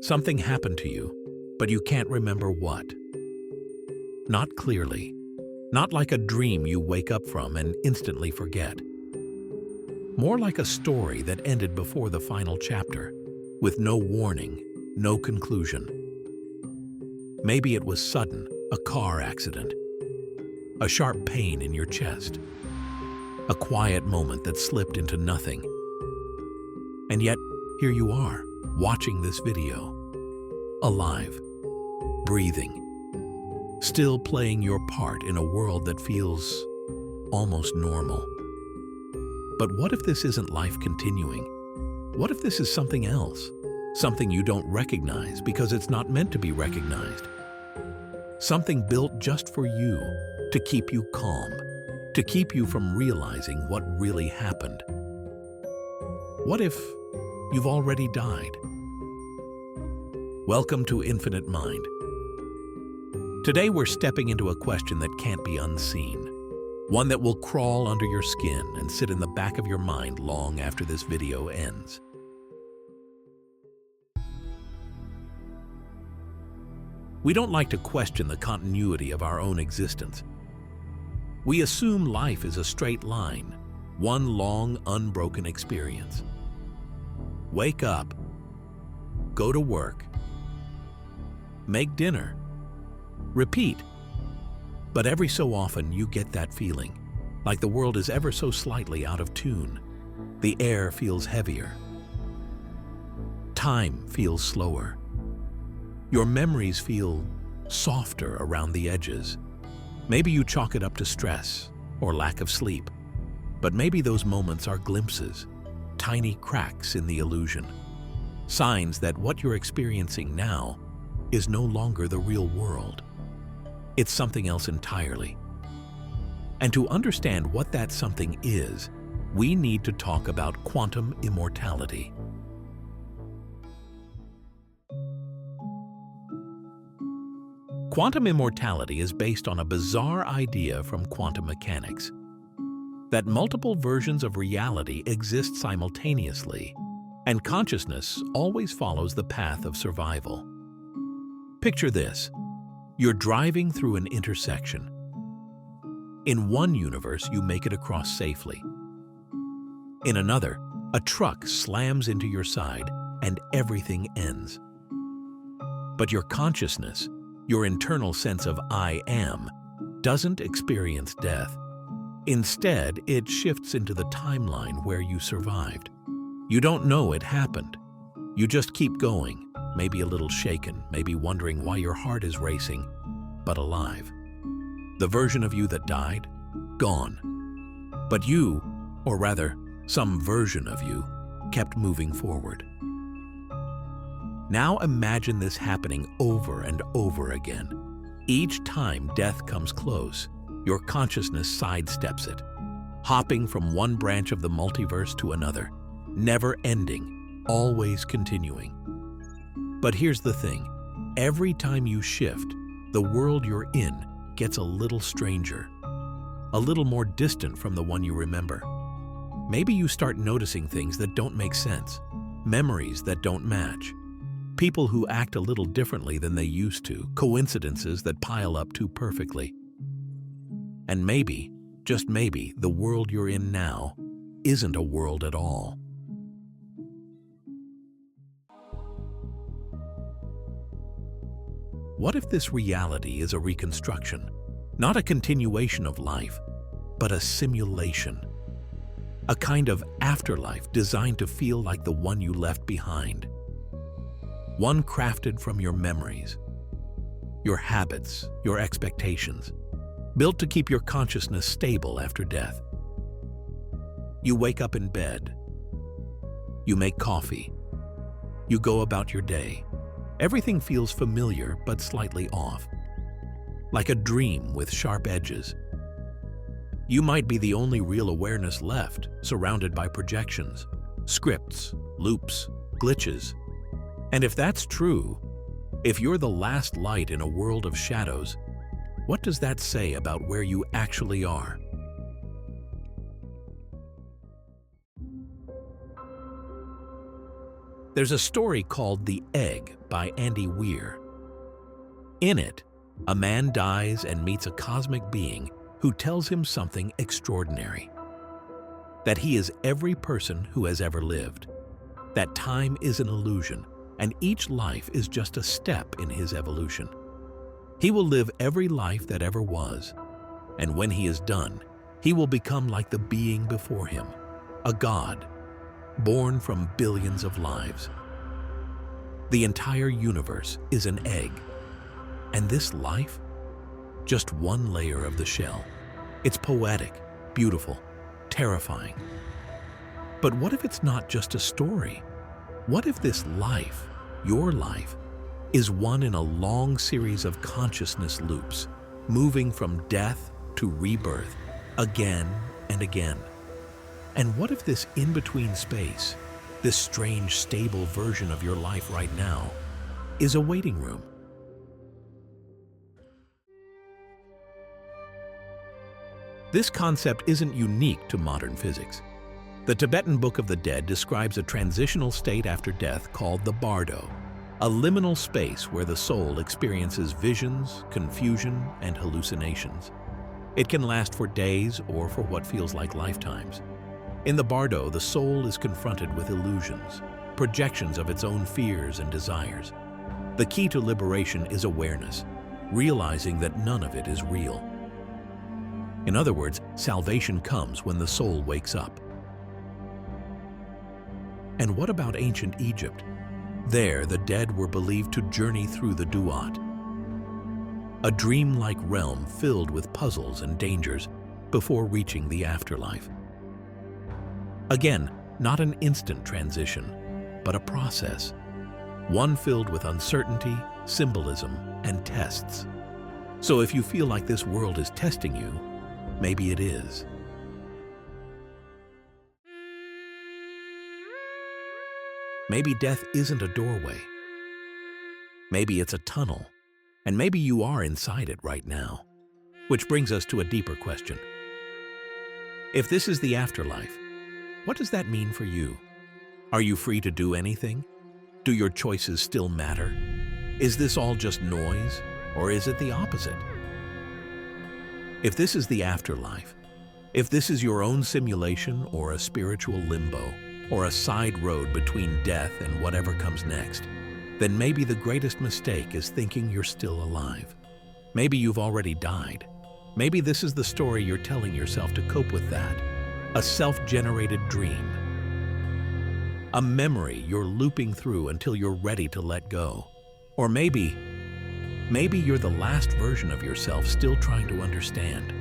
Something happened to you, but you can't remember what. Not clearly. Not like a dream you wake up from and instantly forget. More like a story that ended before the final chapter, with no warning, no conclusion. Maybe it was sudden, a car accident, a sharp pain in your chest, a quiet moment that slipped into nothing. And yet, here you are, watching this video, alive, breathing, still playing your part in a world that feels almost normal. But what if this isn't life continuing? What if this is something else? Something you don't recognize because it's not meant to be recognized. Something built just for you, to keep you calm, to keep you from realizing what really happened. What if you've already died? Welcome to Infinite Mind. Today we're stepping into a question that can't be unseen. One that will crawl under your skin and sit in the back of your mind long after this video ends. We don't like to question the continuity of our own existence. We assume life is a straight line, one long, unbroken experience. Wake up, go to work, make dinner, repeat. But every so often you get that feeling, like the world is ever so slightly out of tune. The air feels heavier. Time feels slower. Your memories feel softer around the edges. Maybe you chalk it up to stress or lack of sleep, but maybe those moments are glimpses, tiny cracks in the illusion, signs that what you're experiencing now is no longer the real world. It's something else entirely. And to understand what that something is, we need to talk about quantum immortality. Quantum immortality is based on a bizarre idea from quantum mechanics, that multiple versions of reality exist simultaneously, and consciousness always follows the path of survival. Picture this. You're driving through an intersection. In one universe, you make it across safely. In another, a truck slams into your side and everything ends. But your consciousness, your internal sense of I am, doesn't experience death. Instead, it shifts into the timeline where you survived. You don't know it happened. You just keep going. Maybe a little shaken, maybe wondering why your heart is racing, but alive. The version of you that died, gone. But you, or rather, some version of you, kept moving forward. Now imagine this happening over and over again. Each time death comes close, your consciousness sidesteps it, hopping from one branch of the multiverse to another, never ending, always continuing. But here's the thing, every time you shift, the world you're in gets a little stranger, a little more distant from the one you remember. Maybe you start noticing things that don't make sense, memories that don't match, people who act a little differently than they used to, coincidences that pile up too perfectly. And maybe, just maybe, the world you're in now isn't a world at all. What if this reality is a reconstruction, not a continuation of life, but a simulation? A kind of afterlife designed to feel like the one you left behind. One crafted from your memories, your habits, your expectations, built to keep your consciousness stable after death. You wake up in bed. You make coffee. You go about your day. Everything feels familiar but slightly off, like a dream with sharp edges. You might be the only real awareness left, surrounded by projections, scripts, loops, glitches. And if that's true, if you're the last light in a world of shadows, what does that say about where you actually are? There's a story called The Egg by Andy Weir. In it, a man dies and meets a cosmic being who tells him something extraordinary. That he is every person who has ever lived. That time is an illusion, and each life is just a step in his evolution. He will live every life that ever was, and when he is done, he will become like the being before him, a god, born from billions of lives. The entire universe is an egg, and this life, just one layer of the shell. It's poetic, beautiful, terrifying. But what if it's not just a story? What if this life, your life, is one in a long series of consciousness loops, moving from death to rebirth, again and again? And what if this in-between space, this strange, stable version of your life right now, is a waiting room? This concept isn't unique to modern physics. The Tibetan Book of the Dead describes a transitional state after death called the bardo, a liminal space where the soul experiences visions, confusion, and hallucinations. It can last for days or for what feels like lifetimes. In the bardo, the soul is confronted with illusions, projections of its own fears and desires. The key to liberation is awareness, realizing that none of it is real. In other words, salvation comes when the soul wakes up. And what about ancient Egypt? There, the dead were believed to journey through the duat, a dreamlike realm filled with puzzles and dangers before reaching the afterlife. Again, not an instant transition, but a process, one filled with uncertainty, symbolism, and tests. So if you feel like this world is testing you, maybe it is. Maybe death isn't a doorway. Maybe it's a tunnel, and maybe you are inside it right now. Which brings us to a deeper question. If this is the afterlife, what does that mean for you? Are you free to do anything? Do your choices still matter? Is this all just noise, or is it the opposite? If this is the afterlife, if this is your own simulation or a spiritual limbo, or a side road between death and whatever comes next, then maybe the greatest mistake is thinking you're still alive. Maybe you've already died. Maybe this is the story you're telling yourself to cope with that, a self-generated dream, a memory you're looping through until you're ready to let go. Or maybe you're the last version of yourself still trying to understand.